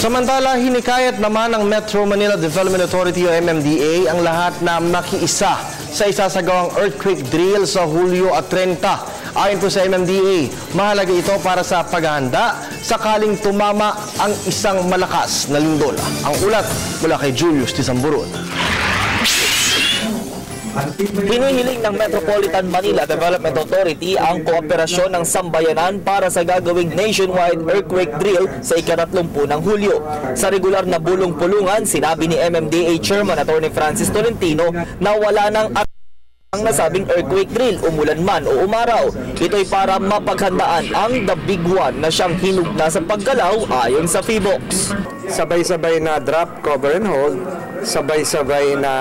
Samantala, hinikayat naman ng Metro Manila Development Authority o MMDA ang lahat na makiisa sa isasagawang earthquake drill sa Hulyo at 30. Ayon po sa MMDA, mahalaga ito para sa paghahanda sakaling tumama ang isang malakas na lindol. Ang ulat mula kay Julius Tisamburon. Hinihiling ng Metropolitan Manila Development Authority ang kooperasyon ng sambayanan para sa gagawing nationwide earthquake drill sa ika-30 ng Hulyo. Sa regular na bulong-pulungan, sinabi ni MMDA Chairman Atty. Francis Tolentino na wala nang ang nasabing earthquake drill, umulan man o umaraw. Ito'y para mapaghandaan ang the big one na siyang hinugna sa paggalaw ayon sa PHIVOLCS. Sabay-sabay na drop, cover and hold, sabay-sabay na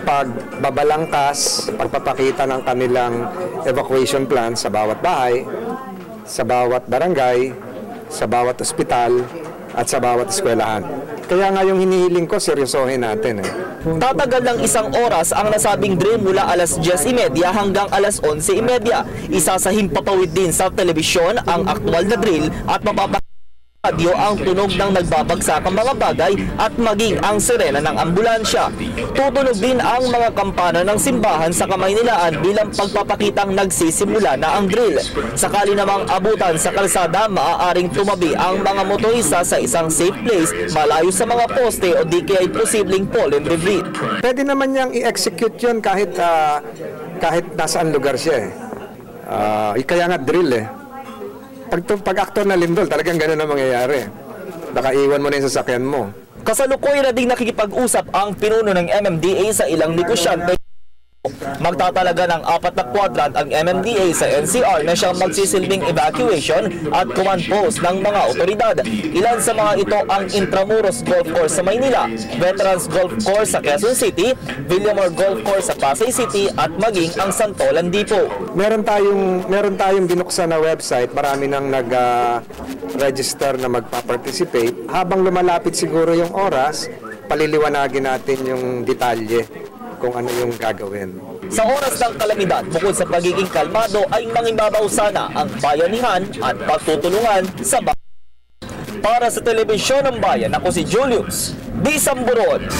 pagbabalangkas, pagpapakita ng kanilang evacuation plan sa bawat bahay, sa bawat barangay, sa bawat ospital, at sa bawat eskwelahan. Kaya nga yung hinihiling ko, seryosohin natin. Tatagal ng 1 oras ang nasabing drill mula alas 10:30 hanggang alas 11:30. Isa sa himpapawid din sa telebisyon ang aktwal na drill at radyo ang tunog ng nagbabagsakang mga bagay at maging ang sirena ng ambulansya. Tutunog din ang mga kampana ng simbahan sa Kamaynilaan bilang pagpapakitang nagsisimula na ang drill. Sakali namang abutan sa kalsada, maaaring tumabi ang mga motorista sa isang safe place malayo sa mga poste o di kaya posibleng fallen debris. Pwede naman niyang i-execute yun kahit nasaan lugar siya. Kaya nga drill Pag aktor na lindol, talagang gano'n ang mangyayari. Nakaiwan mo na yung sasakyan mo. Kasalukuyan na ding nakikipag-usap ang pinuno ng MMDA sa ilang negosyante. Magtatalaga ng 4 na kwadrant ang MMDA sa NCR na siyang magsisilbing evacuation at command post ng mga otoridad. Ilan sa mga ito ang Intramuros Golf Course sa Maynila, Veterans Golf Course sa Quezon City, Villamor Golf Course sa Pasay City at maging ang Santolan Depot. Meron tayong binuksan na website, marami nang nag-register na magpa-participate. Habang lumalapit siguro yung oras, paliliwanagin natin yung detalye kung ano yung gagawin. Sa oras ng kalamidad, bukod sa pagiging kalmado ay mangibabaw sana ang bayanihan at pagtutulungan sa bayan. Para sa Telebisyon ng Bayan, ako si Julius Tisamburon.